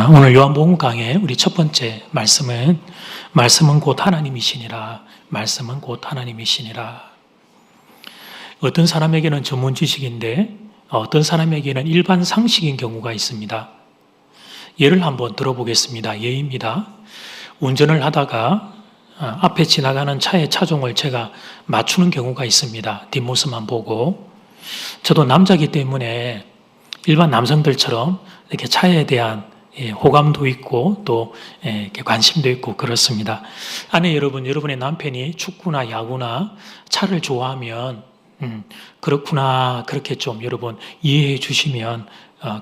오늘 요한복음 강의 우리 첫 번째 말씀은 곧 하나님이시니라. 말씀은 곧 하나님이시니라. 어떤 사람에게는 전문 지식인데 어떤 사람에게는 일반 상식인 경우가 있습니다. 예를 한번 들어보겠습니다. 예입니다. 운전을 하다가 앞에 지나가는 차의 차종을 제가 맞추는 경우가 있습니다. 뒷모습만 보고. 저도 남자이기 때문에 일반 남성들처럼 이렇게 차에 대한 호감도 있고 또 관심도 있고 그렇습니다. 아내 여러분의 남편이 축구나 야구나 차를 좋아하면 그렇구나 그렇게 좀 여러분 이해해 주시면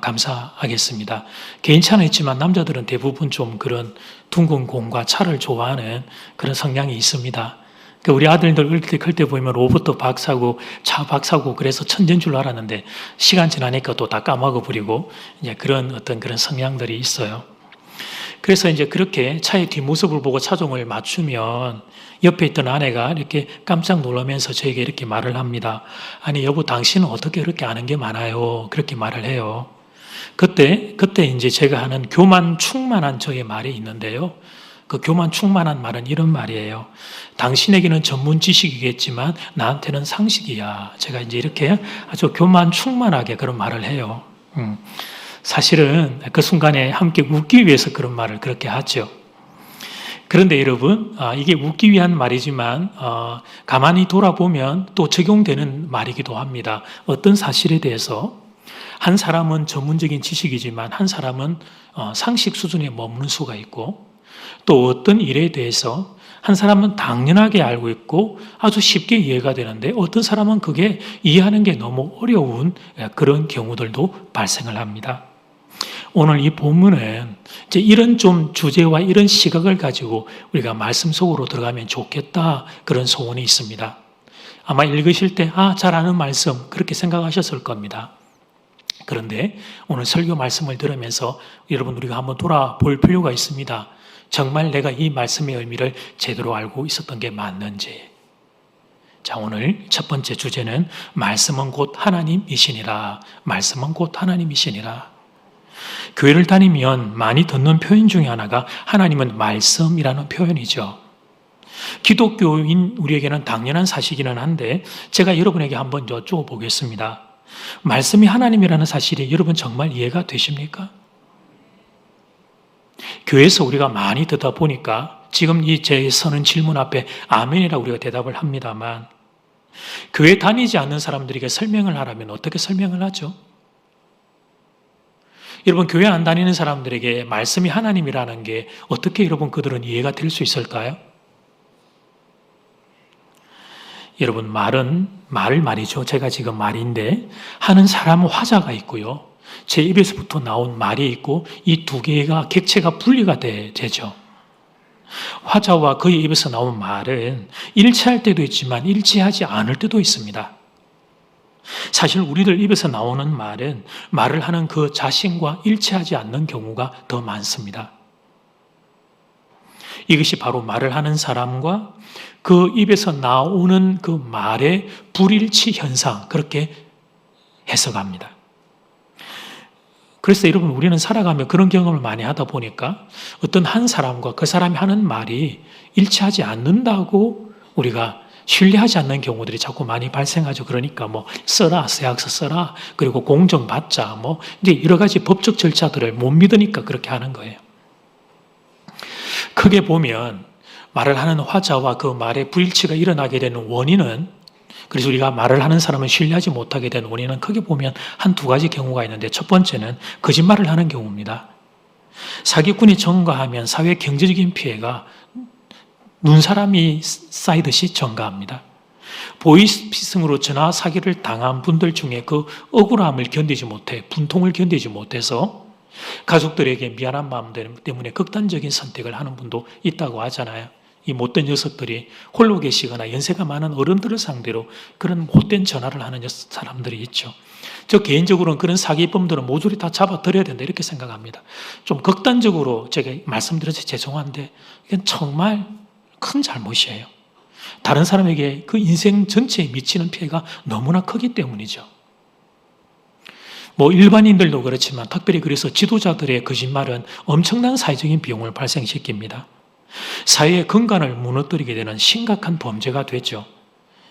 감사하겠습니다. 개인차는 있지만 남자들은 대부분 좀 그런 둥근 공과 차를 좋아하는 그런 성향이 있습니다. 우리 아들들 클 때 보면 로봇도 박사고 차 박사고 그래서 천재인 줄 알았는데 시간 지나니까 또 다 까먹어버리고 이제 그런 성향들이 있어요. 그래서 이제 그렇게 차의 뒷모습을 보고 차종을 맞추면 옆에 있던 아내가 이렇게 깜짝 놀라면서 저에게 이렇게 말을 합니다. 아니 여보 당신은 어떻게 그렇게 아는 게 많아요? 그렇게 말을 해요. 그때 이제 제가 하는 교만 충만한 저의 말이 있는데요. 그 교만 충만한 말은 이런 말이에요. 당신에게는 전문 지식이겠지만 나한테는 상식이야. 제가 이제 이렇게 아주 교만 충만하게 그런 말을 해요. 사실은 그 순간에 함께 웃기 위해서 그런 말을 그렇게 하죠. 그런데 여러분, 이게 웃기 위한 말이지만 가만히 돌아보면 또 적용되는 말이기도 합니다. 어떤 사실에 대해서 한 사람은 전문적인 지식이지만 한 사람은 상식 수준에 머무는 수가 있고 또 어떤 일에 대해서 한 사람은 당연하게 알고 있고 아주 쉽게 이해가 되는데 어떤 사람은 그게 이해하는 게 너무 어려운 그런 경우들도 발생을 합니다. 오늘 이 본문은 이제 이런 좀 주제와 이런 시각을 가지고 우리가 말씀 속으로 들어가면 좋겠다 그런 소원이 있습니다. 아마 읽으실 때 잘 아는 말씀 그렇게 생각하셨을 겁니다. 그런데 오늘 설교 말씀을 들으면서 여러분 우리가 한번 돌아볼 필요가 있습니다. 정말 내가 이 말씀의 의미를 제대로 알고 있었던 게 맞는지. 자, 오늘 첫 번째 주제는 말씀은 곧 하나님이시니라. 말씀은 곧 하나님이시니라. 교회를 다니면 많이 듣는 표현 중에 하나가 하나님은 말씀이라는 표현이죠. 기독교인 우리에게는 당연한 사실이기는 한데 제가 여러분에게 한번 여쭤보겠습니다. 말씀이 하나님이라는 사실이 여러분 정말 이해가 되십니까? 교회에서 우리가 많이 듣다 보니까 지금 이 제 서는 질문 앞에 아멘이라고 우리가 대답을 합니다만 교회 다니지 않는 사람들에게 설명을 하라면 어떻게 설명을 하죠? 여러분 교회 안 다니는 사람들에게 말씀이 하나님이라는 게 어떻게 여러분 그들은 이해가 될 수 있을까요? 여러분 말이죠. 제가 지금 말인데 하는 사람 화자가 있고요. 제 입에서부터 나온 말이 있고 이 두 개가 객체가 분리가 되죠. 화자와 그의 입에서 나온 말은 일치할 때도 있지만 일치하지 않을 때도 있습니다. 사실 우리들 입에서 나오는 말은 말을 하는 그 자신과 일치하지 않는 경우가 더 많습니다. 이것이 바로 말을 하는 사람과 그 입에서 나오는 그 말의 불일치 현상 그렇게 해석합니다. 그래서 여러분 우리는 살아가며 그런 경험을 많이 하다 보니까 어떤 한 사람과 그 사람이 하는 말이 일치하지 않는다고 우리가 신뢰하지 않는 경우들이 자꾸 많이 발생하죠. 그러니까 써라, 서약서 써라, 그리고 공정받자, 이제 여러 가지 법적 절차들을 못 믿으니까 그렇게 하는 거예요. 크게 보면 말을 하는 화자와 그 말의 불일치가 일어나게 되는 원인은 그래서 우리가 말을 하는 사람을 신뢰하지 못하게 된 원인은 크게 보면 한두 가지 경우가 있는데 첫 번째는 거짓말을 하는 경우입니다. 사기꾼이 증가하면 사회 경제적인 피해가 눈사람이 쌓이듯이 증가합니다. 보이스피싱으로 전화 사기를 당한 분들 중에 그 억울함을 견디지 못해 분통을 견디지 못해서 가족들에게 미안한 마음 때문에 극단적인 선택을 하는 분도 있다고 하잖아요. 이 못된 녀석들이 홀로 계시거나 연세가 많은 어른들을 상대로 그런 못된 전화를 하는 사람들이 있죠. 저 개인적으로는 그런 사기범들은 모조리 다 잡아들여야 된다 이렇게 생각합니다. 좀 극단적으로 제가 말씀드려서 죄송한데 이건 정말 큰 잘못이에요. 다른 사람에게 그 인생 전체에 미치는 피해가 너무나 크기 때문이죠. 뭐 일반인들도 그렇지만 특별히 그래서 지도자들의 거짓말은 엄청난 사회적인 비용을 발생시킵니다. 사회의 근간을 무너뜨리게 되는 심각한 범죄가 되죠.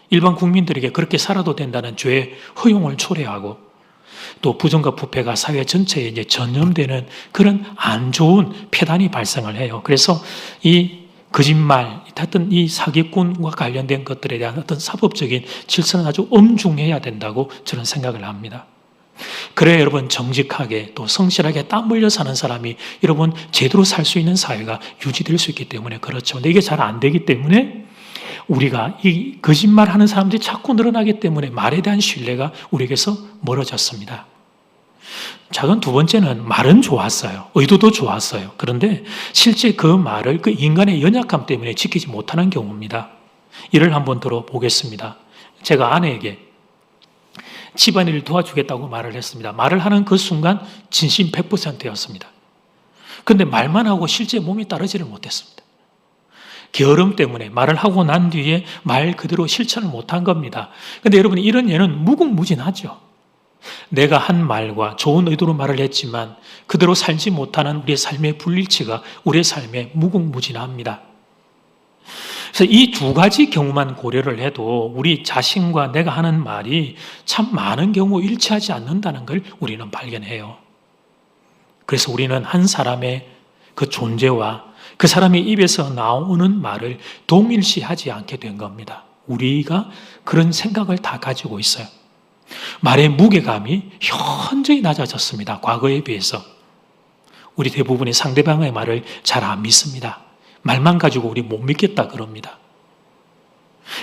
일반 국민들에게 그렇게 살아도 된다는 죄의 허용을 초래하고 또 부정과 부패가 사회 전체에 이제 전염되는 그런 안 좋은 폐단이 발생을 해요. 그래서 이 거짓말, 하여튼 이 사기꾼과 관련된 것들에 대한 어떤 사법적인 질서는 아주 엄중해야 된다고 저는 생각을 합니다. 그래야 여러분 정직하게 또 성실하게 땀 흘려 사는 사람이 여러분 제대로 살 수 있는 사회가 유지될 수 있기 때문에 그렇죠. 근데 이게 잘 안 되기 때문에 우리가 이 거짓말하는 사람들이 자꾸 늘어나기 때문에 말에 대한 신뢰가 우리에게서 멀어졌습니다. 작은 두 번째는 말은 좋았어요. 의도도 좋았어요. 그런데 실제 그 말을 그 인간의 연약함 때문에 지키지 못하는 경우입니다. 이를 한번 들어보겠습니다. 제가 아내에게 집안일을 도와주겠다고 말을 했습니다. 말을 하는 그 순간 진심 100%였습니다. 그런데 말만 하고 실제 몸이 따르지를 못했습니다. 게으름 때문에 말을 하고 난 뒤에 말 그대로 실천을 못한 겁니다. 그런데 여러분 이런 예는 무궁무진하죠. 내가 한 말과 좋은 의도로 말을 했지만 그대로 살지 못하는 우리의 삶의 불일치가 우리의 삶에 무궁무진합니다. 그래서 이 두 가지 경우만 고려를 해도 우리 자신과 내가 하는 말이 참 많은 경우 일치하지 않는다는 걸 우리는 발견해요. 그래서 우리는 한 사람의 그 존재와 그 사람의 입에서 나오는 말을 동일시하지 않게 된 겁니다. 우리가 그런 생각을 다 가지고 있어요. 말의 무게감이 현저히 낮아졌습니다. 과거에 비해서. 우리 대부분이 상대방의 말을 잘 안 믿습니다. 말만 가지고 우리 못 믿겠다 그럽니다.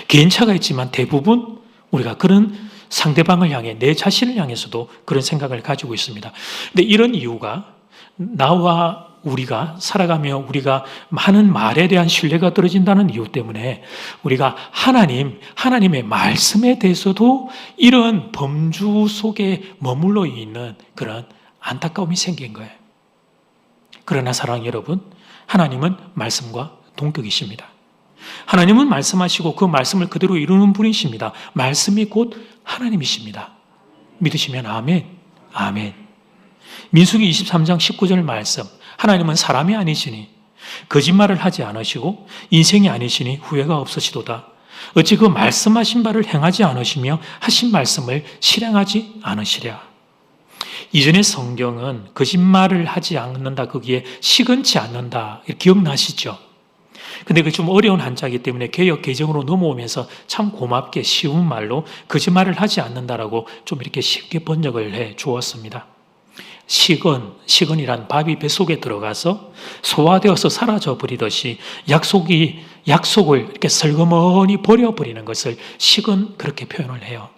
개인차가 있지만 대부분 우리가 그런 상대방을 향해 내 자신을 향해서도 그런 생각을 가지고 있습니다. 근데 이런 이유가 나와 우리가 살아가며 우리가 하는 말에 대한 신뢰가 떨어진다는 이유 때문에 우리가 하나님의 말씀에 대해서도 이런 범주 속에 머물러 있는 그런 안타까움이 생긴 거예요. 그러나 사랑하는 여러분, 하나님은 말씀과 동격이십니다. 하나님은 말씀하시고 그 말씀을 그대로 이루는 분이십니다. 말씀이 곧 하나님이십니다. 믿으시면 아멘, 아멘. 민수기 23장 19절 말씀, 하나님은 사람이 아니시니 거짓말을 하지 않으시고 인생이 아니시니 후회가 없으시도다. 어찌 그 말씀하신 바를 행하지 않으시며 하신 말씀을 실행하지 않으시랴. 이전의 성경은 거짓말을 하지 않는다, 거기에 시건치 않는다, 기억나시죠? 근데 그 좀 어려운 한자이기 때문에 개역 개정으로 넘어오면서 참 고맙게 쉬운 말로 거짓말을 하지 않는다라고 좀 이렇게 쉽게 번역을 해 주었습니다. 시건이란 밥이 뱃속에 들어가서 소화되어서 사라져 버리듯이 약속을 이렇게 슬그머니 버려버리는 것을 시건 그렇게 표현을 해요.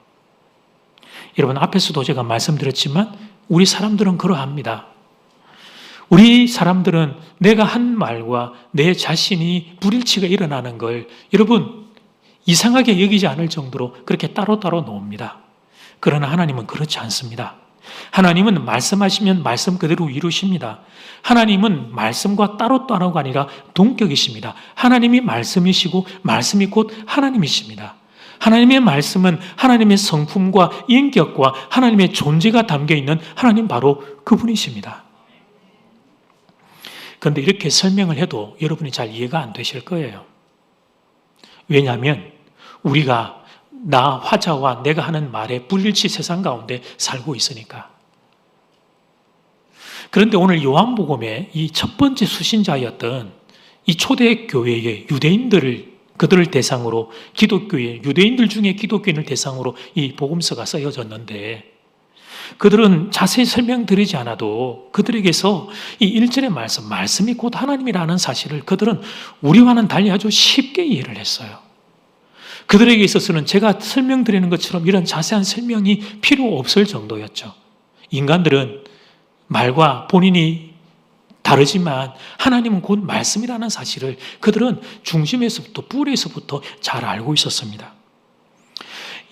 여러분 앞에서도 제가 말씀드렸지만 우리 사람들은 그러합니다. 우리 사람들은 내가 한 말과 내 자신이 불일치가 일어나는 걸 여러분 이상하게 여기지 않을 정도로 그렇게 따로따로 놓습니다. 그러나 하나님은 그렇지 않습니다. 하나님은 말씀하시면 말씀 그대로 이루십니다. 하나님은 말씀과 따로따로가 아니라 동격이십니다. 하나님이 말씀이시고 말씀이 곧 하나님이십니다. 하나님의 말씀은 하나님의 성품과 인격과 하나님의 존재가 담겨있는 하나님 바로 그분이십니다. 그런데 이렇게 설명을 해도 여러분이 잘 이해가 안 되실 거예요. 왜냐하면 우리가 나 화자와 내가 하는 말의 불일치 세상 가운데 살고 있으니까. 그런데 오늘 요한복음의 이 첫 번째 수신자였던 이 초대교회의 유대인들을 그들을 대상으로 기독교의 유대인들 중에 기독교인을 대상으로 이 복음서가 쓰여졌는데 그들은 자세히 설명드리지 않아도 그들에게서 이 1절의 말씀이 곧 하나님이라는 사실을 그들은 우리와는 달리 아주 쉽게 이해를 했어요. 그들에게 있어서는 제가 설명드리는 것처럼 이런 자세한 설명이 필요 없을 정도였죠. 인간들은 말과 본인이 다르지만 하나님은 곧 말씀이라는 사실을 그들은 중심에서부터 뿌리에서부터 잘 알고 있었습니다.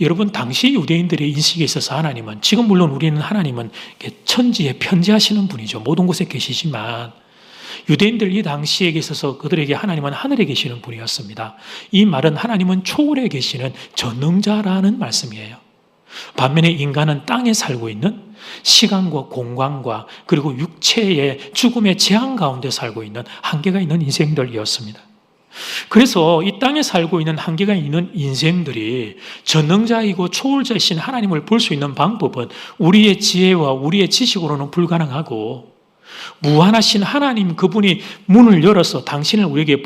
여러분 당시 유대인들의 인식에 있어서 하나님은 지금 물론 우리는 하나님은 천지에 편지하시는 분이죠. 모든 곳에 계시지만 유대인들 이 당시에 있어서 그들에게 하나님은 하늘에 계시는 분이었습니다. 이 말은 하나님은 초월에 계시는 전능자라는 말씀이에요. 반면에 인간은 땅에 살고 있는 시간과 공간과 그리고 육체의 죽음의 재앙 가운데 살고 있는 한계가 있는 인생들이었습니다. 그래서 이 땅에 살고 있는 한계가 있는 인생들이 전능자이고 초월자이신 하나님을 볼 수 있는 방법은 우리의 지혜와 우리의 지식으로는 불가능하고, 무한하신 하나님 그분이 문을 열어서 당신을 우리에게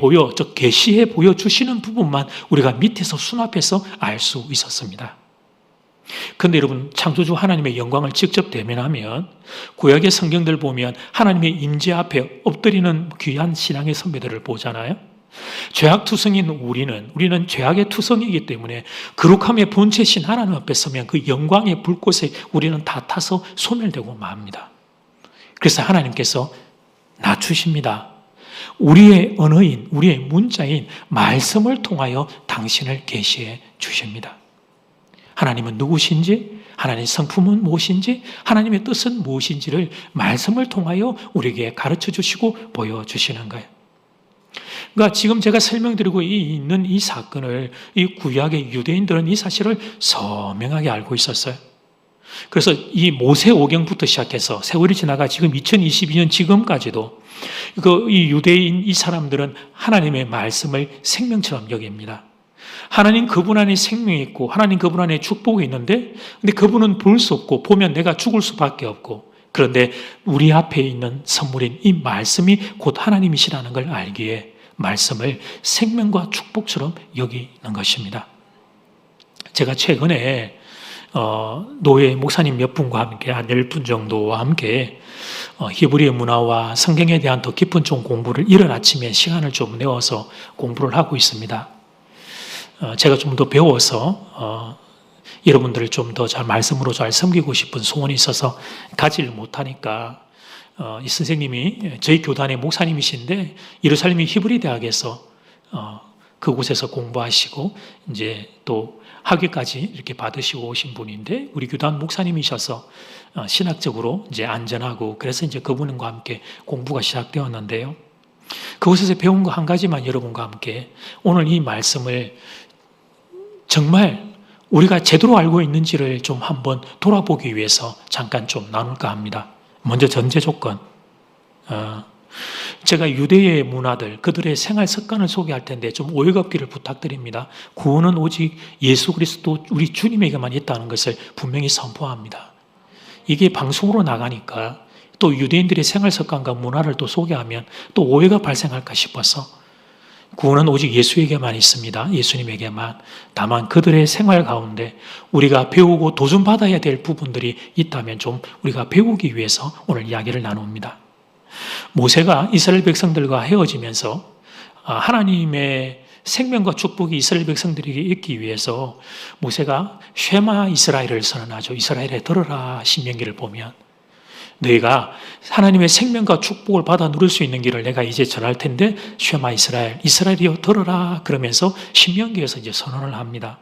계시해 보여주시는 부분만 우리가 밑에서 수납해서 알 수 있었습니다. 그런데 여러분, 창조주 하나님의 영광을 직접 대면하면 구약의 성경들 보면 하나님의 임재 앞에 엎드리는 귀한 신앙의 선배들을 보잖아요. 죄악투성인 우리는 죄악의 투성이기 때문에 거룩함의 본체신 하나님 앞에 서면 그 영광의 불꽃에 우리는 다 타서 소멸되고 맙니다. 그래서 하나님께서 낮추십니다. 우리의 언어인, 우리의 문자인 말씀을 통하여 당신을 계시해 주십니다. 하나님은 누구신지, 하나님의 성품은 무엇인지, 하나님의 뜻은 무엇인지를 말씀을 통하여 우리에게 가르쳐 주시고 보여주시는 거예요. 그러니까 지금 제가 설명드리고 있는 이 사건을 이 구약의 유대인들은 이 사실을 선명하게 알고 있었어요. 그래서 이 모세오경부터 시작해서 세월이 지나가 지금 2022년 지금까지도 이 유대인 이 사람들은 하나님의 말씀을 생명처럼 여깁니다. 하나님 그분 안에 생명이 있고 하나님 그분 안에 축복이 있는데, 근데 그분은 볼 수 없고 보면 내가 죽을 수밖에 없고, 그런데 우리 앞에 있는 선물인 이 말씀이 곧 하나님이시라는 걸 알기에 말씀을 생명과 축복처럼 여기는 것입니다. 제가 최근에 노예 목사님 몇 분과 함께 한 10분 정도와 함께 히브리의 문화와 성경에 대한 더 깊은 좀 공부를 이른 아침에 시간을 좀 내어서 공부를 하고 있습니다. 제가 좀 더 배워서 여러분들을 좀 더 잘 말씀으로 잘 섬기고 싶은 소원이 있어서 가지를 못하니까 이 선생님이 저희 교단의 목사님이신데 예루살렘 히브리 대학에서 그곳에서 공부하시고 이제 또 학위까지 이렇게 받으시고 오신 분인데 우리 교단 목사님이셔서 신학적으로 이제 안전하고, 그래서 이제 그분과 함께 공부가 시작되었는데요. 그곳에서 배운 거 한 가지만 여러분과 함께 오늘 이 말씀을 정말 우리가 제대로 알고 있는지를 좀 한번 돌아보기 위해서 잠깐 좀 나눌까 합니다. 먼저 전제 조건. 제가 유대의 문화들, 그들의 생활 습관을 소개할 텐데 좀 오해가 없기를 부탁드립니다. 구원은 오직 예수 그리스도 우리 주님에게만 있다는 것을 분명히 선포합니다. 이게 방송으로 나가니까 또 유대인들의 생활 습관과 문화를 또 소개하면 또 오해가 발생할까 싶어서, 구원은 오직 예수에게만 있습니다. 예수님에게만. 다만 그들의 생활 가운데 우리가 배우고 도전받아야 될 부분들이 있다면 좀 우리가 배우기 위해서 오늘 이야기를 나눕니다. 모세가 이스라엘 백성들과 헤어지면서 하나님의 생명과 축복이 이스라엘 백성들에게 있기 위해서 모세가 쉐마 이스라엘을 선언하죠. 이스라엘에 들어라, 신명기를 보면. 너희가 하나님의 생명과 축복을 받아 누릴 수 있는 길을 내가 이제 전할 텐데 쉐마 이스라엘, 이스라엘이여 들어라, 그러면서 신명기에서 이제 선언을 합니다.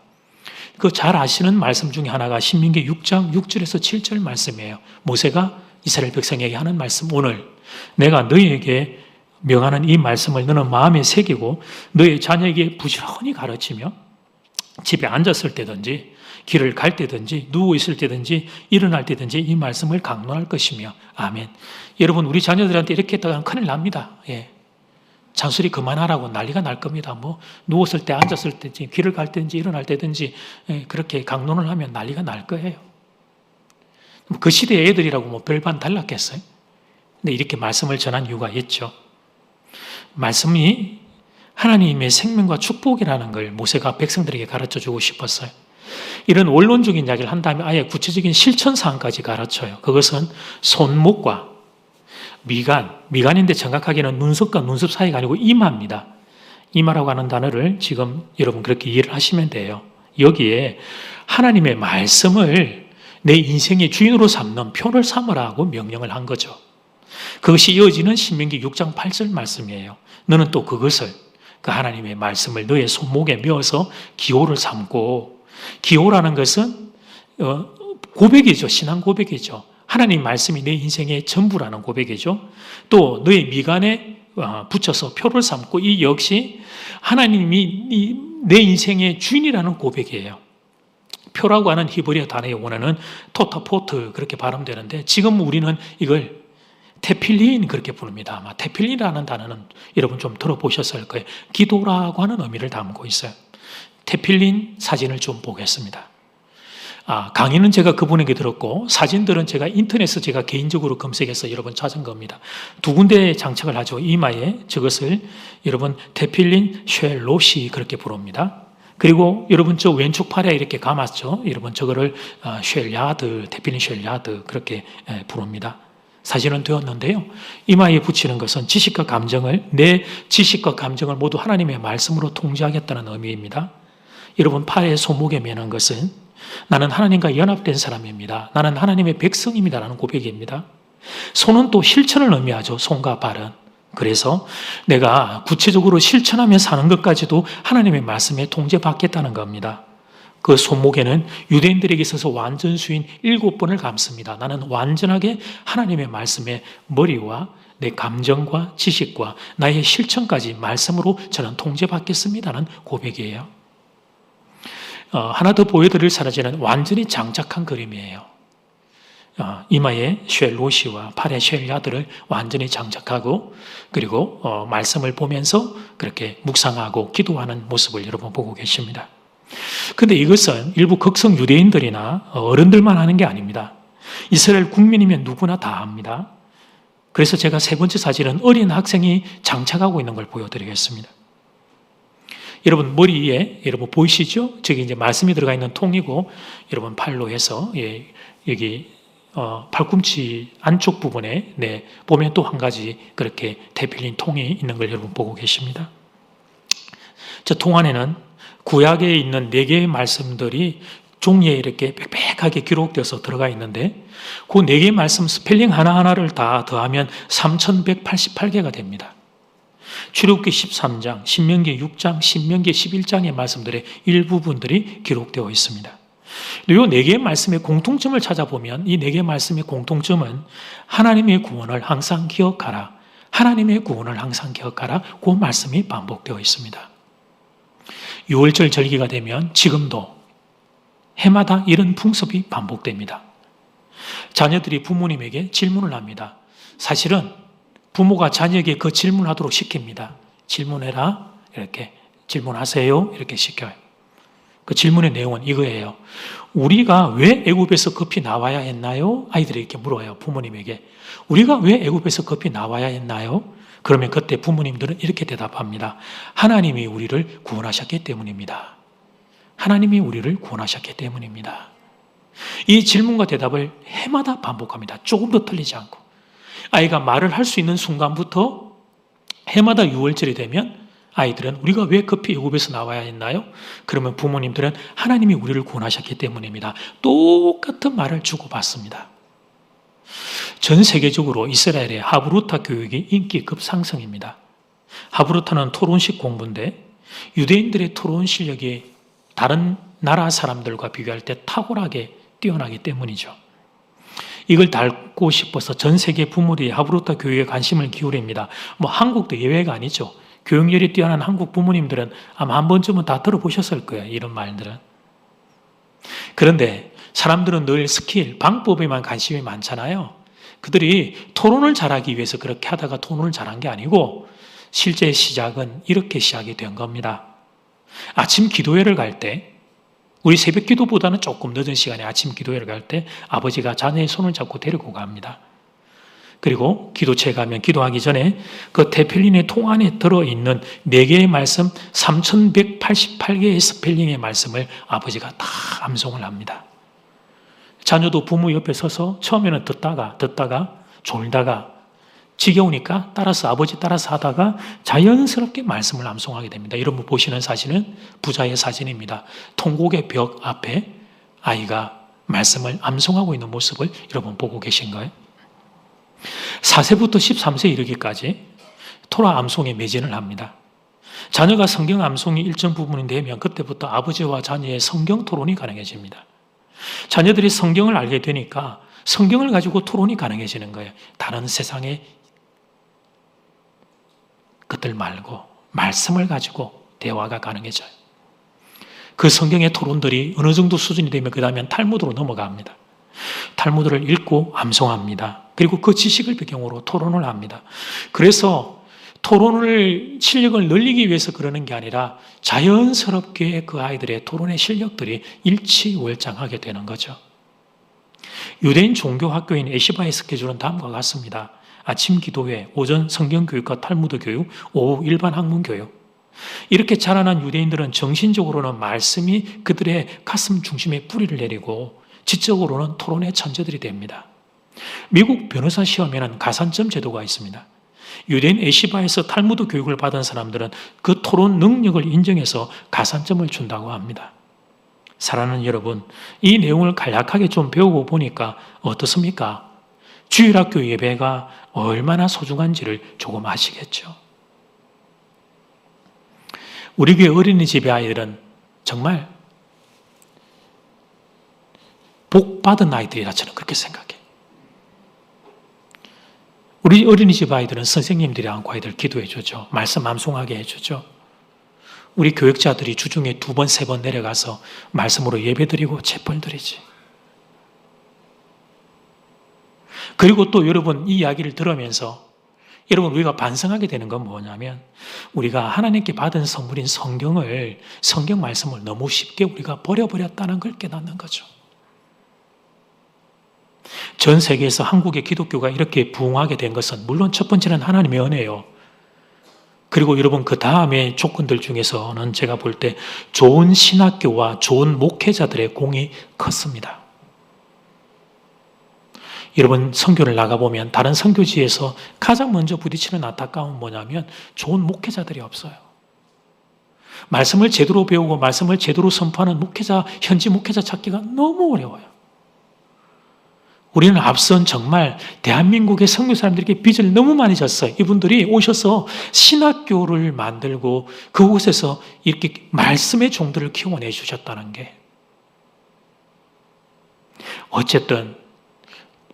그 잘 아시는 말씀 중에 하나가 신명기 6장 6절에서 7절 말씀이에요. 모세가 이스라엘 백성에게 하는 말씀, 오늘 내가 너희에게 명하는 이 말씀을 너는 마음에 새기고 너희 자녀에게 부지런히 가르치며 집에 앉았을 때든지 길을 갈 때든지 누워있을 때든지 일어날 때든지 이 말씀을 강론할 것이며. 아멘. 여러분, 우리 자녀들한테 이렇게 했다가 큰일 납니다. 예. 잔소리 그만하라고 난리가 날 겁니다. 뭐 누웠을 때 앉았을 때든지 길을 갈 때든지 일어날 때든지 그렇게 강론을 하면 난리가 날 거예요. 그 시대의 애들이라고 뭐 별반 달랐겠어요? 근데 이렇게 말씀을 전한 이유가 있죠. 말씀이 하나님의 생명과 축복이라는 걸 모세가 백성들에게 가르쳐주고 싶었어요. 이런 원론적인 이야기를 한 다음에 아예 구체적인 실천 사항까지 가르쳐요. 그것은 손목과 미간인데 정확하게는 눈썹과 눈썹 사이가 아니고 이마입니다. 이마라고 하는 단어를 지금 여러분 그렇게 이해를 하시면 돼요. 여기에 하나님의 말씀을 내 인생의 주인으로 삼는 표를 삼으라고 명령을 한 거죠. 그것이 이어지는 신명기 6장 8절 말씀이에요. 너는 또 그것을, 그 하나님의 말씀을 너의 손목에 메어서 기호를 삼고, 기호라는 것은 고백이죠. 신앙 고백이죠. 하나님 말씀이 내 인생의 전부라는 고백이죠. 또 너의 미간에 붙여서 표를 삼고, 이 역시 하나님이 내 인생의 주인이라는 고백이에요. 표라고 하는 히브리어 단어의 원어는 토타포트 그렇게 발음되는데 지금 우리는 이걸 테필린 그렇게 부릅니다. 아마 테필린이라는 단어는 여러분 좀 들어보셨을 거예요. 기도라고 하는 의미를 담고 있어요. 테필린 사진을 좀 보겠습니다. 강의는 제가 그분에게 들었고 사진들은 제가 인터넷에서 제가 개인적으로 검색해서 여러분 찾은 겁니다. 두 군데 장착을 하죠. 이마에 저것을 여러분 테필린 쉘롯이 그렇게 부릅니다. 그리고 여러분 저 왼쪽 팔에 이렇게 감았죠. 여러분 저거를 쉘야드, 테필린 쉘야드 그렇게 부릅니다. 사진은 되었는데요. 이마에 붙이는 것은 지식과 감정을 내 지식과 감정을 모두 하나님의 말씀으로 통제하겠다는 의미입니다. 여러분 팔에 손목에 매는 것은 나는 하나님과 연합된 사람입니다. 나는 하나님의 백성입니다. 라는 고백입니다. 손은 또 실천을 의미하죠. 손과 발은. 그래서 내가 구체적으로 실천하며 사는 것까지도 하나님의 말씀에 통제받겠다는 겁니다. 그 손목에는 유대인들에게 있어서 완전수인 7번을 감습니다. 나는 완전하게 하나님의 말씀에 머리와 내 감정과 지식과 나의 실천까지 말씀으로 저는 통제받겠습니다는 고백이에요. 하나 더 보여드릴 사진은 완전히 장착한 그림이에요. 이마에 쉘롯이와 팔에 쉘야드를 완전히 장착하고 그리고 말씀을 보면서 그렇게 묵상하고 기도하는 모습을 여러분 보고 계십니다. 그런데 이것은 일부 극성 유대인들이나 어른들만 하는 게 아닙니다. 이스라엘 국민이면 누구나 다 합니다. 그래서 제가 세 번째 사진은 어린 학생이 장착하고 있는 걸 보여드리겠습니다. 여러분 머리에 여러분 보이시죠? 저기 이제 말씀이 들어가 있는 통이고 여러분 팔로 해서 여기 팔꿈치 안쪽 부분에 보면 또 한 가지 그렇게 테필린 통이 있는 걸 여러분 보고 계십니다. 저 통 안에는 구약에 있는 4개의 말씀들이 종이에 이렇게 빽빽하게 기록되어서 들어가 있는데 그 4개의 말씀 스펠링 하나하나를 다 더하면 3188개가 됩니다. 출애굽기 13장, 신명기 6장, 신명기 11장의 말씀들의 일부분들이 기록되어 있습니다. 이 4개의 말씀의 공통점을 찾아보면 이 4개의 말씀의 공통점은 하나님의 구원을 항상 기억하라. 하나님의 구원을 항상 기억하라. 그 말씀이 반복되어 있습니다. 6월절 절기가 되면 지금도 해마다 이런 풍습이 반복됩니다. 자녀들이 부모님에게 질문을 합니다. 사실은 부모가 자녀에게 그 질문하도록 시킵니다. 질문해라. 이렇게 질문하세요. 이렇게 시켜요. 그 질문의 내용은 이거예요. 우리가 왜 애굽에서 급히 나와야 했나요? 아이들이 이렇게 물어요. 부모님에게. 우리가 왜 애굽에서 급히 나와야 했나요? 그러면 그때 부모님들은 이렇게 대답합니다. 하나님이 우리를 구원하셨기 때문입니다. 하나님이 우리를 구원하셨기 때문입니다. 이 질문과 대답을 해마다 반복합니다. 조금도 틀리지 않고. 아이가 말을 할 수 있는 순간부터 해마다 6월절이 되면 아이들은 우리가 왜 급히 애굽에서 나와야 했나요? 그러면 부모님들은 하나님이 우리를 구원하셨기 때문입니다. 똑같은 말을 주고받습니다. 전 세계적으로 이스라엘의 하브루타 교육이 인기 급상승입니다. 하브루타는 토론식 공부인데 유대인들의 토론 실력이 다른 나라 사람들과 비교할 때 탁월하게 뛰어나기 때문이죠. 이걸 닳고 싶어서 전 세계 부모들이 하브루타 교육에 관심을 기울입니다. 한국도 예외가 아니죠. 교육열이 뛰어난 한국 부모님들은 아마 한 번쯤은 다 들어보셨을 거예요. 이런 말들은. 그런데 사람들은 늘 스킬, 방법에만 관심이 많잖아요. 그들이 토론을 잘하기 위해서 그렇게 하다가 토론을 잘한 게 아니고 실제 시작은 이렇게 시작이 된 겁니다. 아침 기도회를 갈 때 우리 새벽 기도보다는 조금 늦은 시간에 아침 기도회를 갈 때 아버지가 자녀의 손을 잡고 데리고 갑니다. 그리고 기도처에 가면 기도하기 전에 그 테필린의 통 안에 들어있는 4개의 말씀 3188개의 스펠링의 말씀을 아버지가 다 암송을 합니다. 자녀도 부모 옆에 서서 처음에는 듣다가 졸다가 지겨우니까 아버지 따라서 하다가 자연스럽게 말씀을 암송하게 됩니다. 여러분 보시는 사진은 부자의 사진입니다. 통곡의 벽 앞에 아이가 말씀을 암송하고 있는 모습을 여러분 보고 계신 거예요. 4세부터 13세 이르기까지 토라 암송에 매진을 합니다. 자녀가 성경 암송이 일정 부분이 되면 그때부터 아버지와 자녀의 성경 토론이 가능해집니다. 자녀들이 성경을 알게 되니까 성경을 가지고 토론이 가능해지는 거예요. 다른 세상의 것들 말고 말씀을 가지고 대화가 가능해져요. 그 성경의 토론들이 어느 정도 수준이 되면 그 다음엔 탈무드로 넘어갑니다. 탈무드를 읽고 암송합니다. 그리고 그 지식을 배경으로 토론을 합니다. 그래서 토론을 실력을 늘리기 위해서 그러는 게 아니라 자연스럽게 그 아이들의 토론의 실력들이 일취월장하게 되는 거죠. 유대인 종교학교인 에시바의 스케줄은 다음과 같습니다. 아침 기도회, 오전 성경교육과 탈무드 교육, 오후 일반 학문 교육. 이렇게 자라난 유대인들은 정신적으로는 말씀이 그들의 가슴 중심에 뿌리를 내리고 지적으로는 토론의 천재들이 됩니다. 미국 변호사 시험에는 가산점 제도가 있습니다. 유대인 에시바에서 탈무드 교육을 받은 사람들은 그 토론 능력을 인정해서 가산점을 준다고 합니다. 사랑하는 여러분, 이 내용을 간략하게 좀 배우고 보니까 어떻습니까? 주일학교 예배가 얼마나 소중한지를 조금 아시겠죠? 우리 교회 어린이집의 아이들은 정말 복 받은 아이들이라 저는 그렇게 생각해요. 우리 어린이집 아이들은 선생님들이 안고 아이들 기도해 주죠. 말씀 암송하게 해주죠. 우리 교육자들이 주중에 2번, 3번 내려가서 말씀으로 예배드리고 채벌드리지. 그리고 또 여러분 이 이야기를 들으면서 여러분 우리가 반성하게 되는 건 뭐냐면 우리가 하나님께 받은 선물인 성경 말씀을 너무 쉽게 우리가 버려버렸다는 걸 깨닫는 거죠. 전 세계에서 한국의 기독교가 이렇게 부흥하게 된 것은 물론 첫 번째는 하나님의 은혜예요. 그리고 여러분 그 다음에 조건들 중에서는 제가 볼 때 좋은 신학교와 좋은 목회자들의 공이 컸습니다. 여러분 선교를 나가보면 다른 선교지에서 가장 먼저 부딪히는 안타까움은 뭐냐면 좋은 목회자들이 없어요. 말씀을 제대로 배우고 말씀을 제대로 선포하는 목회자, 현지 목회자 찾기가 너무 어려워요. 우리는 앞선 정말 대한민국의 선교 사람들에게 빚을 너무 많이 졌어요. 이분들이 오셔서 신학교를 만들고 그곳에서 이렇게 말씀의 종들을 키워내 주셨다는 게 어쨌든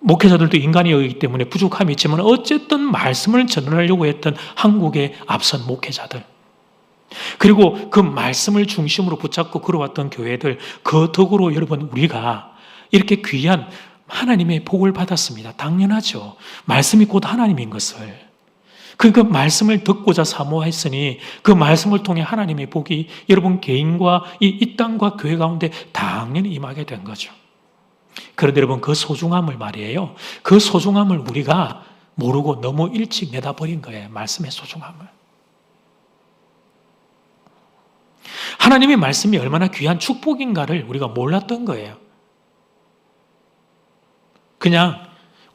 목회자들도 인간이기 때문에 부족함이 있지만 어쨌든 말씀을 전하려고 했던 한국의 앞선 목회자들 그리고 그 말씀을 중심으로 붙잡고 걸어왔던 교회들 그 덕으로 여러분 우리가 이렇게 귀한 하나님의 복을 받았습니다. 당연하죠. 말씀이 곧 하나님인 것을. 그러니까 말씀을 듣고자 사모했으니 그 말씀을 통해 하나님의 복이 여러분 개인과 이 땅과 교회 가운데 당연히 임하게 된 거죠. 그런데 여러분 그 소중함을 말이에요. 그 소중함을 우리가 모르고 너무 일찍 내다버린 거예요. 말씀의 소중함을. 하나님의 말씀이 얼마나 귀한 축복인가를 우리가 몰랐던 거예요. 그냥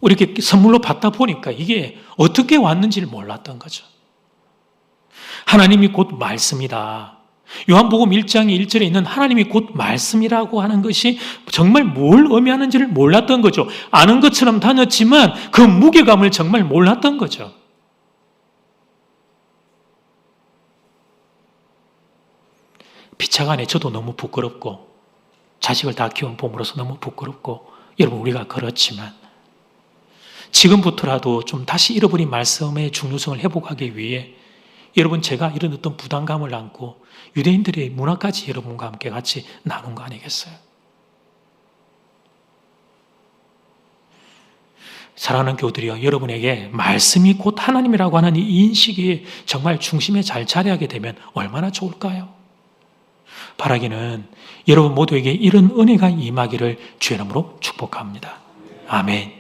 이렇게 선물로 받다 보니까 이게 어떻게 왔는지를 몰랐던 거죠. 하나님이 곧 말씀이다. 요한복음 1장 1절에 있는 하나님이 곧 말씀이라고 하는 것이 정말 뭘 의미하는지를 몰랐던 거죠. 아는 것처럼 다녔지만 그 무게감을 정말 몰랐던 거죠. 피차간에 저도 너무 부끄럽고 자식을 다 키운 부모로서 너무 부끄럽고 여러분 우리가 그렇지만 지금부터라도 좀 다시 잃어버린 말씀의 중요성을 회복하기 위해 여러분 제가 이런 어떤 부담감을 안고 유대인들의 문화까지 여러분과 함께 같이 나눈 거 아니겠어요? 사랑하는 교우들이여 여러분에게 말씀이 곧 하나님이라고 하는 이 인식이 정말 중심에 잘 자리하게 되면 얼마나 좋을까요? 바라기는 여러분 모두에게 이런 은혜가 임하기를 주의 이름으로 축복합니다. 아멘.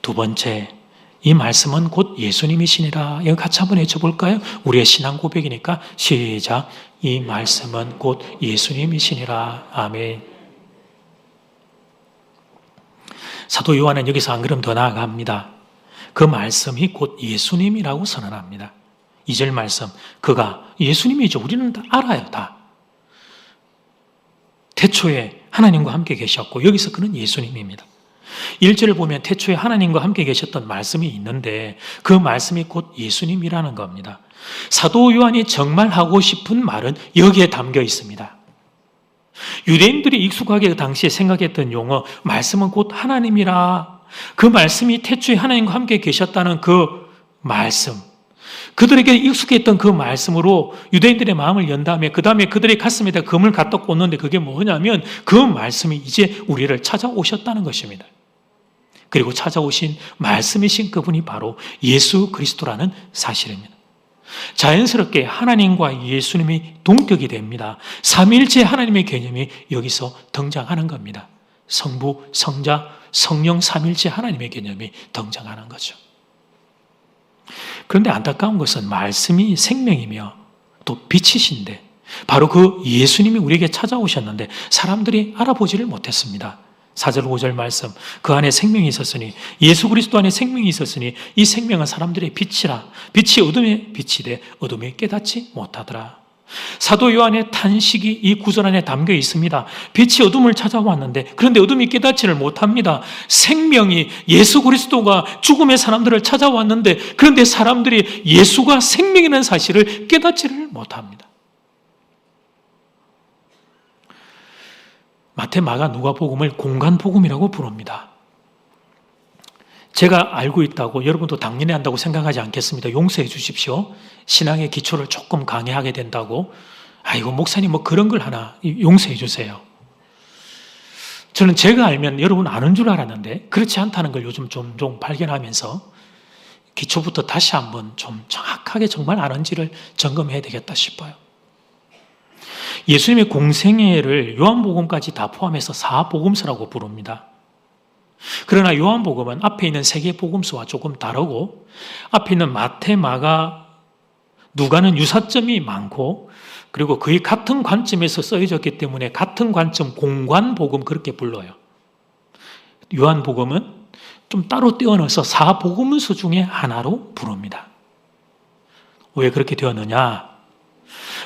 두 번째, 이 말씀은 곧 예수님이시니라. 이거 같이 한번 외쳐볼까요? 우리의 신앙 고백이니까 시작. 이 말씀은 곧 예수님이시니라. 아멘. 사도 요한은 여기서 한 걸음 더 나아갑니다. 그 말씀이 곧 예수님이라고 선언합니다. 2절 말씀, 그가 예수님이죠. 우리는 다 알아요. 다. 태초에 하나님과 함께 계셨고 여기서 그는 예수님입니다. 1절을 보면 태초에 하나님과 함께 계셨던 말씀이 있는데 그 말씀이 곧 예수님이라는 겁니다. 사도 요한이 정말 하고 싶은 말은 여기에 담겨 있습니다. 유대인들이 익숙하게 그 당시에 생각했던 용어 말씀은 곧 하나님이라 그 말씀이 태초에 하나님과 함께 계셨다는 그 말씀 그들에게 익숙했던 그 말씀으로 유대인들의 마음을 연 다음에 그 다음에 그들의 가슴에다 금을 갖다 꽂는데 그게 뭐냐면 그 말씀이 이제 우리를 찾아오셨다는 것입니다. 그리고 찾아오신 말씀이신 그분이 바로 예수 그리스도라는 사실입니다. 자연스럽게 하나님과 예수님이 동격이 됩니다. 삼위일체 하나님의 개념이 여기서 등장하는 겁니다. 성부, 성자, 성령 삼위일체 하나님의 개념이 등장하는 거죠. 그런데 안타까운 것은 말씀이 생명이며 또 빛이신데 바로 그 예수님이 우리에게 찾아오셨는데 사람들이 알아보지를 못했습니다. 4절 5절 말씀, 그 안에 생명이 있었으니 예수 그리스도 안에 생명이 있었으니 이 생명은 사람들의 빛이라. 빛이 어둠의 빛이 돼 어둠이 깨닫지 못하더라. 사도 요한의 탄식이 이 구절 안에 담겨 있습니다. 빛이 어둠을 찾아왔는데 그런데 어둠이 깨닫지를 못합니다. 생명이 예수 그리스도가 죽음의 사람들을 찾아왔는데 그런데 사람들이 예수가 생명이라는 사실을 깨닫지를 못합니다. 마태, 마가, 누가복음을 공간복음이라고 부릅니다. 제가 알고 있다고 여러분도 당연히 안다고 생각하지 않겠습니다. 용서해 주십시오. 신앙의 기초를 조금 강해하게 된다고. 아이고 목사님 뭐 그런 걸 하나 용서해 주세요. 저는 제가 알면 여러분 아는 줄 알았는데 그렇지 않다는 걸 요즘 좀 발견하면서 기초부터 다시 한번 좀 정확하게 정말 아는지를 점검해야 되겠다 싶어요. 예수님의 공생애를 요한복음까지 다 포함해서 사복음서라고 부릅니다. 그러나 요한복음은 앞에 있는 세 개의 복음서와 조금 다르고 앞에 있는 마태, 마가, 누가는 유사점이 많고 그리고 거의 같은 관점에서 쓰여졌기 때문에 같은 관점 공관복음 그렇게 불러요. 요한복음은 좀 따로 떼어넣어서 사복음서 중에 하나로 부릅니다. 왜 그렇게 되었느냐?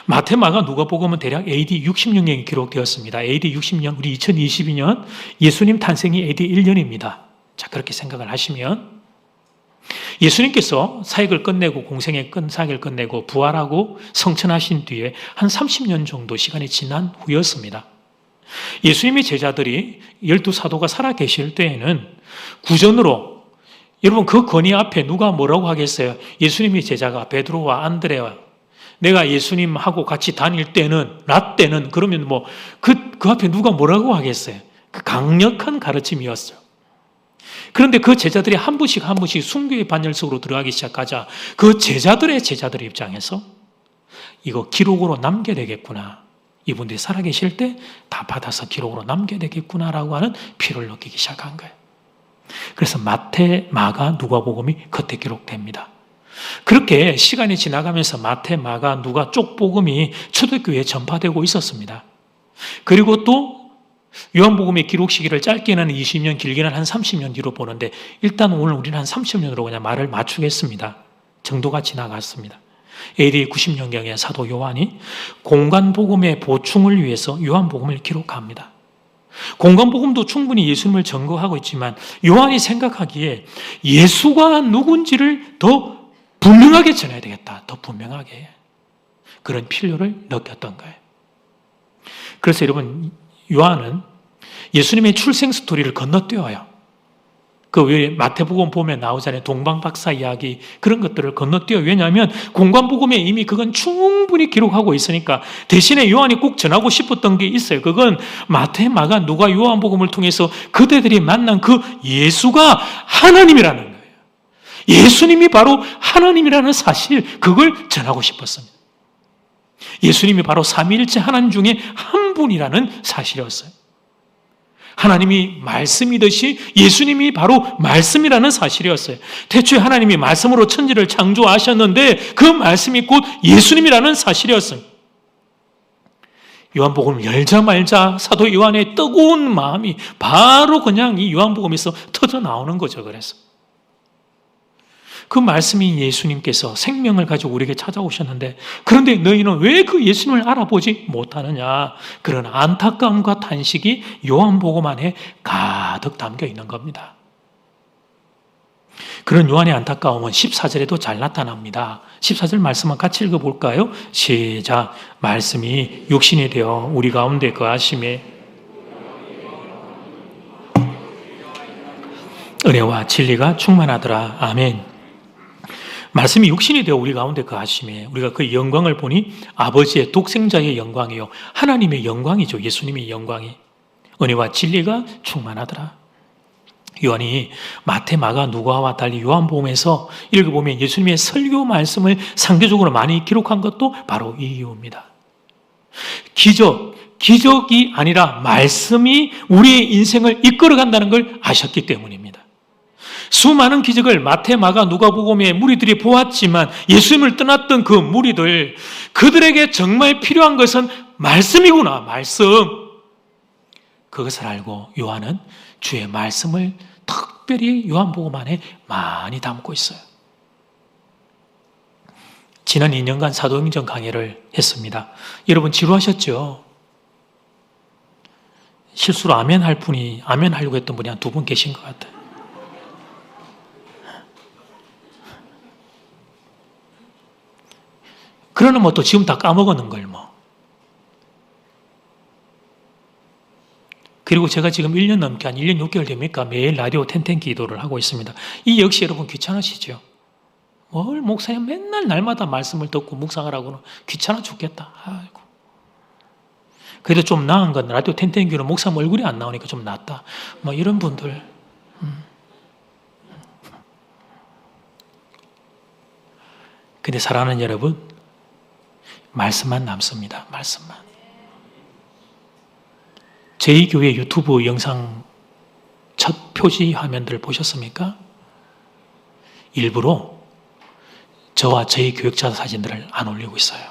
마태, 마가, 누가복음은 대략 AD 66년이 기록되었습니다. AD 60년, 우리 2022년 예수님 탄생이 AD 1년입니다. 자, 그렇게 생각을 하시면 예수님께서 사역을 끝내고 사역을 끝내고 부활하고 성천하신 뒤에 한 30년 정도 시간이 지난 후였습니다. 예수님의 제자들이 12사도가 살아계실 때에는 구전으로 여러분 그 건의 앞에 누가 뭐라고 하겠어요? 예수님의 제자가 베드로와 안드레와 내가 예수님하고 같이 다닐 때는, 나 때는, 그러면 뭐, 그 앞에 누가 뭐라고 하겠어요? 그 강력한 가르침이었어요. 그런데 그 제자들이 한 분씩 한 분씩 순교의 반열 속으로 들어가기 시작하자 그 제자들의 입장에서 이거 기록으로 남겨야 되겠구나. 이분들이 살아계실 때 다 받아서 기록으로 남겨야 되겠구나라고 하는 필요를 느끼기 시작한 거예요. 그래서 마태, 마가, 누가복음이 그때 기록됩니다. 그렇게 시간이 지나가면서 마태, 마가, 누가 쪽 복음이 초대교회에 전파되고 있었습니다. 그리고 또 요한복음의 기록 시기를 짧게는 20년, 길게는 한 30년 뒤로 보는데 일단 오늘 우리는 한 30년으로 그냥 말을 맞추겠습니다. 정도가 지나갔습니다. AD 90년경에 사도 요한이 공간복음의 보충을 위해서 요한복음을 기록합니다. 공간복음도 충분히 예수님을 증거하고 있지만 요한이 생각하기에 예수가 누군지를 더 분명하게 전해야 되겠다. 더 분명하게. 그런 필요를 느꼈던 거예요. 그래서 여러분 요한은 예수님의 출생 스토리를 건너뛰어요. 그 왜 마태복음 보면 나오잖아요. 동방박사 이야기 그런 것들을 건너뛰어. 왜냐하면 공관복음에 이미 그건 충분히 기록하고 있으니까 대신에 요한이 꼭 전하고 싶었던 게 있어요. 그건 마태, 마가, 누가 요한복음을 통해서 그대들이 만난 그 예수가 하나님이라는 거예요. 예수님이 바로 하나님이라는 사실 그걸 전하고 싶었습니다. 예수님이 바로 삼위일체 하나님 중에 한 분이라는 사실이었어요. 하나님이 말씀이듯이 예수님이 바로 말씀이라는 사실이었어요. 태초에 하나님이 말씀으로 천지를 창조하셨는데 그 말씀이 곧 예수님이라는 사실이었어요. 요한복음을 열자마자 사도 요한의 뜨거운 마음이 바로 그냥 이 요한복음에서 터져 나오는 거죠. 그래서 그 말씀이 예수님께서 생명을 가지고 우리에게 찾아오셨는데 그런데 너희는 왜 그 예수님을 알아보지 못하느냐. 그런 안타까움과 탄식이 요한복음 안에 가득 담겨 있는 겁니다. 그런 요한의 안타까움은 14절에도 잘 나타납니다. 14절 말씀만 같이 읽어볼까요? 시작. 말씀이 육신이 되어 우리 가운데 거하심에 은혜와 진리가 충만하더라. 아멘. 말씀이 육신이 되어 우리 가운데 거하심에 우리가 그 영광을 보니 아버지의 독생자의 영광이요 하나님의 영광이죠. 예수님의 영광이 은혜와 진리가 충만하더라. 요한이 마태, 마가, 누가와 달리 요한복음에서 읽어보면 예수님의 설교 말씀을 상대적으로 많이 기록한 것도 바로 이 이유입니다. 기적이 아니라 말씀이 우리의 인생을 이끌어간다는 걸 아셨기 때문입니다. 수많은 기적을 마태, 마가, 누가복음의 무리들이 보았지만 예수님을 떠났던 그 무리들, 그들에게 정말 필요한 것은 말씀이구나, 말씀. 그것을 알고 요한은 주의 말씀을 특별히 요한복음 안에 많이 담고 있어요. 지난 2년간 사도행전 강의를 했습니다. 여러분 지루하셨죠? 실수로 아멘 하려고 했던 분이 한 2분 계신 것 같아요. 그러는 뭐 또 지금 다 까먹었는 걸 뭐. 그리고 제가 지금 1년 넘게 한 1년 6개월 됩니까? 매일 라디오 텐텐 기도를 하고 있습니다. 이 역시 여러분 귀찮으시죠? 뭘 목사님 맨날 날마다 말씀을 듣고 묵상을 하고는 귀찮아 죽겠다. 아이고. 그래도 좀 나은 건 라디오 텐텐 기도는 목사님 얼굴이 안 나오니까 좀 낫다. 뭐 이런 분들. 근데 사랑하는 여러분, 말씀만 남습니다. 말씀만. 제2교회 유튜브 영상 첫 표지 화면들 보셨습니까? 일부러 저와 저희 교육자 사진들을 안 올리고 있어요.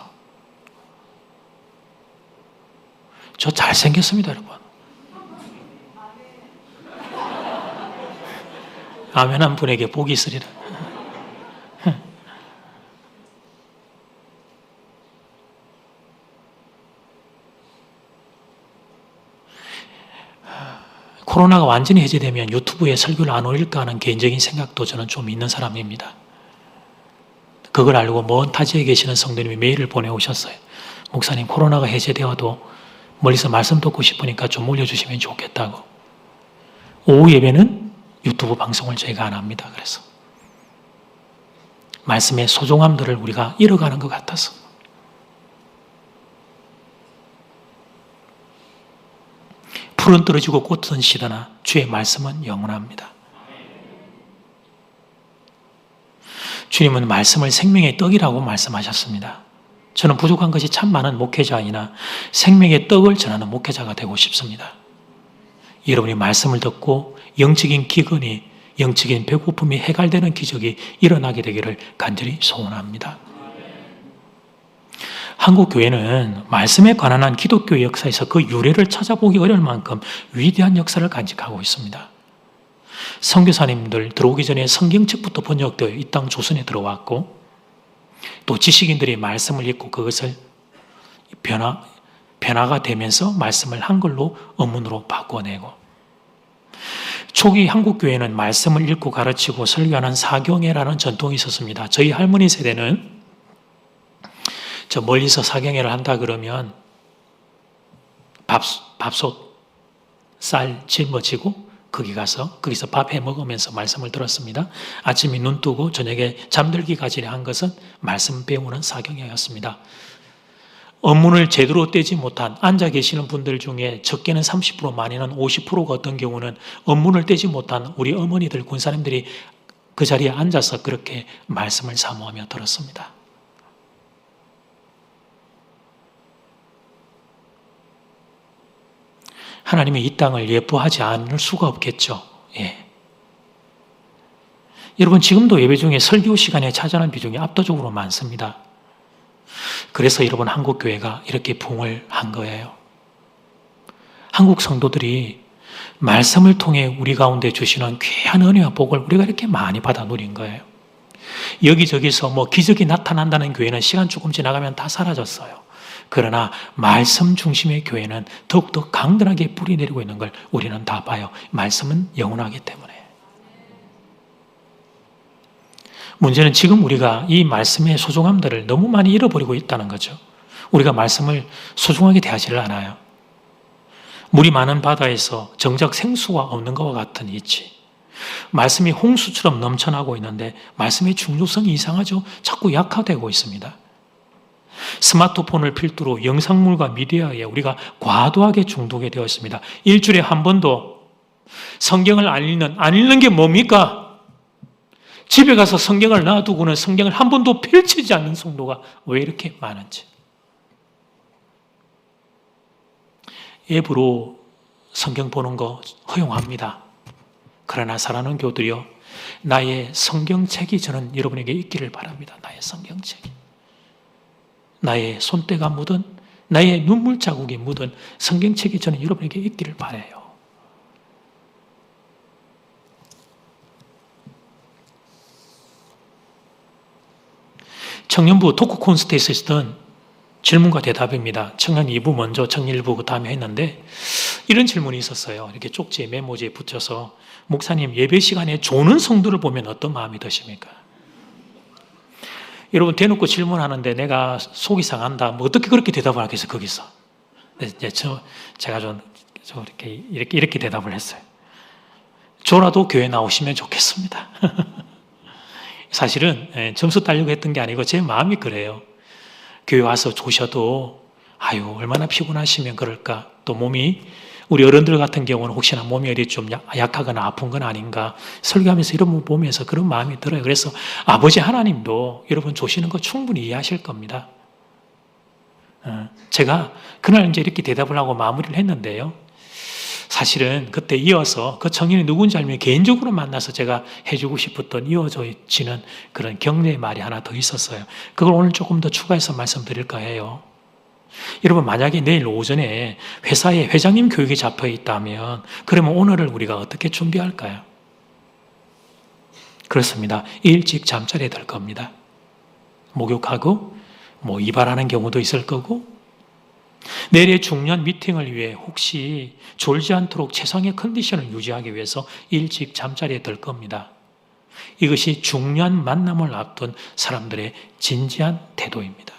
저 잘생겼습니다, 여러분. 아멘 한 분에게 복이 있으리라. 코로나가 완전히 해제되면 유튜브에 설교를 안 올릴까 하는 개인적인 생각도 저는 좀 있는 사람입니다. 그걸 알고 먼 타지에 계시는 성도님이 메일을 보내오셨어요. 목사님, 코로나가 해제되어도 멀리서 말씀 듣고 싶으니까 좀 올려주시면 좋겠다고. 오후 예배는 유튜브 방송을 저희가 안 합니다. 그래서 말씀의 소중함들을 우리가 잃어가는 것 같아서. 풀은 떨어지고 꽃은 시드나 주의 말씀은 영원합니다. 주님은 말씀을 생명의 떡이라고 말씀하셨습니다. 저는 부족한 것이 참 많은 목회자이나 생명의 떡을 전하는 목회자가 되고 싶습니다. 여러분이 말씀을 듣고 영적인 기근이, 영적인 배고픔이 해갈되는 기적이 일어나게 되기를 간절히 소원합니다. 한국 교회는 말씀에 관한 한 기독교 역사에서 그 유래를 찾아보기 어려울 만큼 위대한 역사를 간직하고 있습니다. 선교사님들 들어오기 전에 성경책부터 번역되어 이 땅 조선에 들어왔고, 또 지식인들이 말씀을 읽고 그것을 변화가 되면서 말씀을 한글로 언문으로 바꿔내고, 초기 한국 교회는 말씀을 읽고 가르치고 설교하는 사경회라는 전통이 있었습니다. 저희 할머니 세대는 저 멀리서 사경회를 한다 그러면 밥솥, 쌀 짊어지고 거기서 밥 해 먹으면서 말씀을 들었습니다. 아침에 눈 뜨고 저녁에 잠들기까지 한 것은 말씀 배우는 사경회였습니다. 업문을 제대로 떼지 못한 앉아 계시는 분들 중에 적게는 30%, 많이는 50%가 어떤 경우는 업문을 떼지 못한 우리 어머니들, 군사님들이 그 자리에 앉아서 그렇게 말씀을 사모하며 들었습니다. 하나님이 이 땅을 예뻐하지 않을 수가 없겠죠. 예. 여러분, 지금도 예배 중에 설교 시간에 차지하는 비중이 압도적으로 많습니다. 그래서 여러분, 한국교회가 이렇게 부흥을 한 거예요. 한국 성도들이 말씀을 통해 우리 가운데 주시는 귀한 은혜와 복을 우리가 이렇게 많이 받아 누린 거예요. 여기저기서 뭐 기적이 나타난다는 교회는 시간 조금 지나가면 다 사라졌어요. 그러나 말씀 중심의 교회는 더욱더 강건하게 뿌리 내리고 있는 걸 우리는 다 봐요. 말씀은 영원하기 때문에. 문제는 지금 우리가 이 말씀의 소중함들을 너무 많이 잃어버리고 있다는 거죠. 우리가 말씀을 소중하게 대하지를 않아요. 물이 많은 바다에서 정작 생수가 없는 것과 같은 이치. 말씀이 홍수처럼 넘쳐나고 있는데 말씀의 중요성이 이상하죠? 자꾸 약화되고 있습니다. 스마트폰을 필두로 영상물과 미디어에 우리가 과도하게 중독이 되어 있습니다. 일주일에 한 번도 성경을 안 읽는 게 뭡니까? 집에 가서 성경을 놔두고는 성경을 한 번도 펼치지 않는 성도가 왜 이렇게 많은지. 앱으로 성경 보는 거 허용합니다. 그러나 사랑하는 교우들이요, 나의 성경책이 저는 여러분에게 있기를 바랍니다. 나의 성경책이. 나의 손때가 묻은, 나의 눈물 자국이 묻은 성경책이 저는 여러분에게 있기를 바라요. 청년부 토크 콘서트에 있었던 질문과 대답입니다. 청년 2부 먼저, 청년 1부 그 다음에 했는데 이런 질문이 있었어요. 이렇게 쪽지에 메모지에 붙여서 목사님 예배 시간에 조는 성도를 보면 어떤 마음이 드십니까? 여러분 대놓고 질문하는데 내가 속이 상한다. 뭐 어떻게 그렇게 대답을 하겠어요 거기서? 제가 좀 이렇게 대답을 했어요. 조라도 교회 나오시면 좋겠습니다. 사실은 점수 따려고 했던 게 아니고 제 마음이 그래요. 교회 와서 조셔도 아유 얼마나 피곤하시면 그럴까. 또 몸이 우리 어른들 같은 경우는 혹시나 몸이 어디 좀 약하거나 아픈 건 아닌가 설교하면서 이런 거 보면서 그런 마음이 들어요. 그래서 아버지 하나님도 여러분 조시는 거 충분히 이해하실 겁니다. 제가 그날 이제 이렇게 대답을 하고 마무리를 했는데요. 사실은 그때 이어서 그 청년이 누군지 알면 개인적으로 만나서 제가 해주고 싶었던 이어지는 그런 격려의 말이 하나 더 있었어요. 그걸 오늘 조금 더 추가해서 말씀드릴까 해요. 여러분 만약에 내일 오전에 회사에 회장님 교육이 잡혀 있다면 그러면 오늘을 우리가 어떻게 준비할까요? 그렇습니다. 일찍 잠자리에 들 겁니다. 목욕하고 이발하는 경우도 있을 거고 내일의 중요한 미팅을 위해 혹시 졸지 않도록 최상의 컨디션을 유지하기 위해서 일찍 잠자리에 들 겁니다. 이것이 중요한 만남을 앞둔 사람들의 진지한 태도입니다.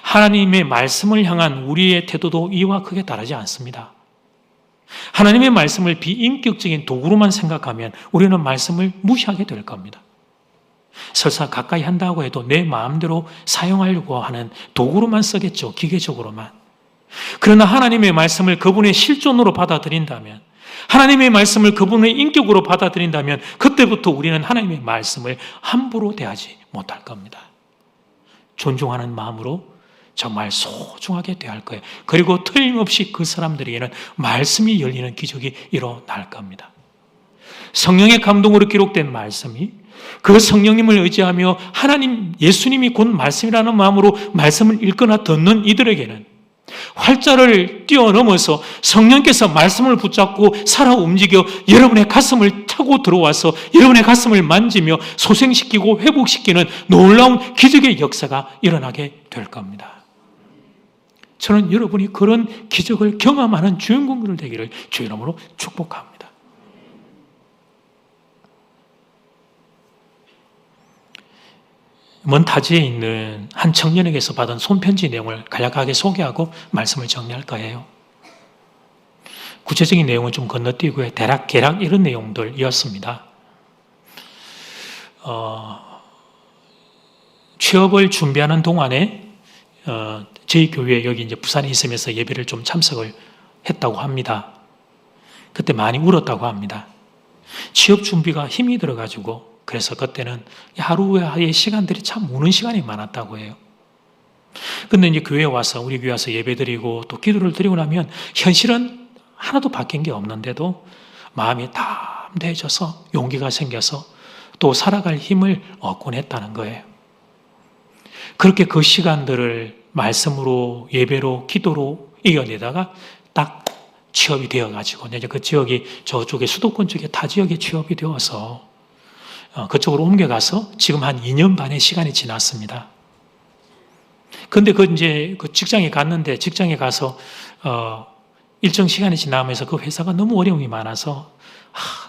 하나님의 말씀을 향한 우리의 태도도 이와 크게 다르지 않습니다. 하나님의 말씀을 비인격적인 도구로만 생각하면 우리는 말씀을 무시하게 될 겁니다. 설사 가까이 한다고 해도 내 마음대로 사용하려고 하는 도구로만 쓰겠죠. 기계적으로만. 그러나 하나님의 말씀을 그분의 실존으로 받아들인다면, 하나님의 말씀을 그분의 인격으로 받아들인다면 그때부터 우리는 하나님의 말씀을 함부로 대하지 못할 겁니다. 존중하는 마음으로 정말 소중하게 대할 거예요. 그리고 틀림없이 그 사람들에게는 말씀이 열리는 기적이 일어날 겁니다. 성령의 감동으로 기록된 말씀이 그 성령님을 의지하며 하나님, 예수님이 곧 말씀이라는 마음으로 말씀을 읽거나 듣는 이들에게는 활자를 뛰어넘어서 성령께서 말씀을 붙잡고 살아 움직여 여러분의 가슴을 타고 들어와서 여러분의 가슴을 만지며 소생시키고 회복시키는 놀라운 기적의 역사가 일어나게 될 겁니다. 저는 여러분이 그런 기적을 경험하는 주인공들 되기를 주 이름으로 축복합니다. 먼 타지에 있는 한 청년에게서 받은 손편지 내용을 간략하게 소개하고 말씀을 정리할까 해요. 구체적인 내용은 좀 건너뛰고요. 대략 이런 내용들이었습니다. 취업을 준비하는 동안에 저희 교회 여기 이제 부산에 있으면서 예배를 좀 참석을 했다고 합니다. 그때 많이 울었다고 합니다. 취업 준비가 힘이 들어가지고 그래서 그때는 하루의 시간들이 참 우는 시간이 많았다고 해요. 근데 이제 교회에 와서 우리 교회 와서 예배드리고 또 기도를 드리고 나면 현실은 하나도 바뀐 게 없는데도 마음이 담대해져서 용기가 생겨서 또 살아갈 힘을 얻곤 했다는 거예요. 그렇게 그 시간들을 말씀으로 예배로 기도로 이겨내다가 딱 취업이 되어가지고 이제 그 지역이 저쪽에 수도권 쪽에 타 지역에 취업이 되어서 그쪽으로 옮겨가서 지금 한 2년 반의 시간이 지났습니다. 근데 이제 그 직장에 갔는데 직장에 가서 일정 시간이 지나면서 그 회사가 너무 어려움이 많아서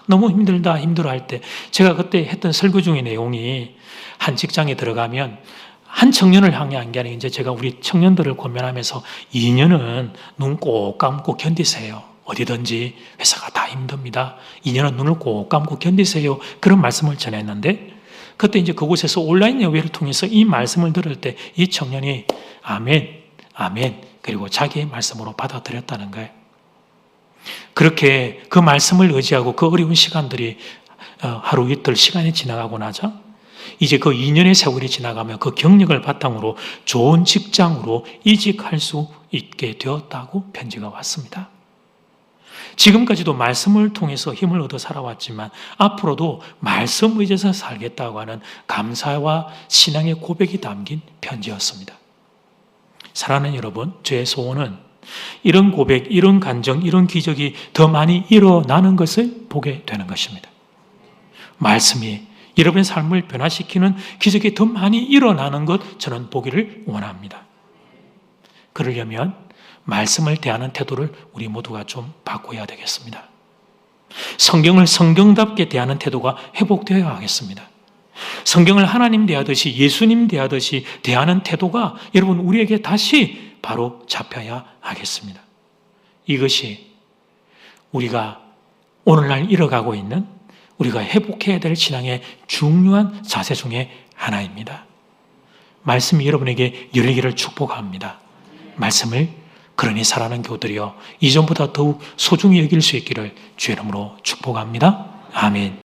너무 힘들어 할 때 제가 그때 했던 설교 중의 내용이 한 직장에 들어가면 한 청년을 향한 게 아니라 이제 제가 우리 청년들을 권면하면서 2년은 눈 꼭 감고 견디세요. 어디든지 회사가 다 힘듭니다. 2년은 눈을 꼭 감고 견디세요. 그런 말씀을 전했는데 그때 이제 그곳에서 온라인 예배를 통해서 이 말씀을 들을 때 이 청년이 아멘, 아멘 그리고 자기의 말씀으로 받아들였다는 거예요. 그렇게 그 말씀을 의지하고 그 어려운 시간들이 하루 이틀 시간이 지나가고 나자 이제 그 2년의 세월이 지나가면 그 경력을 바탕으로 좋은 직장으로 이직할 수 있게 되었다고 편지가 왔습니다. 지금까지도 말씀을 통해서 힘을 얻어 살아왔지만 앞으로도 말씀 의지해서 살겠다고 하는 감사와 신앙의 고백이 담긴 편지였습니다. 사랑하는 여러분, 저의 소원은 이런 고백, 이런 간정, 이런 기적이 더 많이 일어나는 것을 보게 되는 것입니다. 말씀이 여러분의 삶을 변화시키는 기적이 더 많이 일어나는 것 저는 보기를 원합니다. 그러려면 말씀을 대하는 태도를 우리 모두가 좀 바꿔야 되겠습니다. 성경을 성경답게 대하는 태도가 회복되어야 하겠습니다. 성경을 하나님 대하듯이 예수님 대하듯이 대하는 태도가 여러분 우리에게 다시 바로 잡혀야 하겠습니다. 이것이 우리가 오늘날 이뤄가고 있는 우리가 회복해야 될 신앙의 중요한 자세 중에 하나입니다. 말씀이 여러분에게 열리기를 축복합니다. 말씀을 그러니 살아가는 교우들이여 이전보다 더욱 소중히 여길 수 있기를 주의 이름으로 축복합니다. 아멘.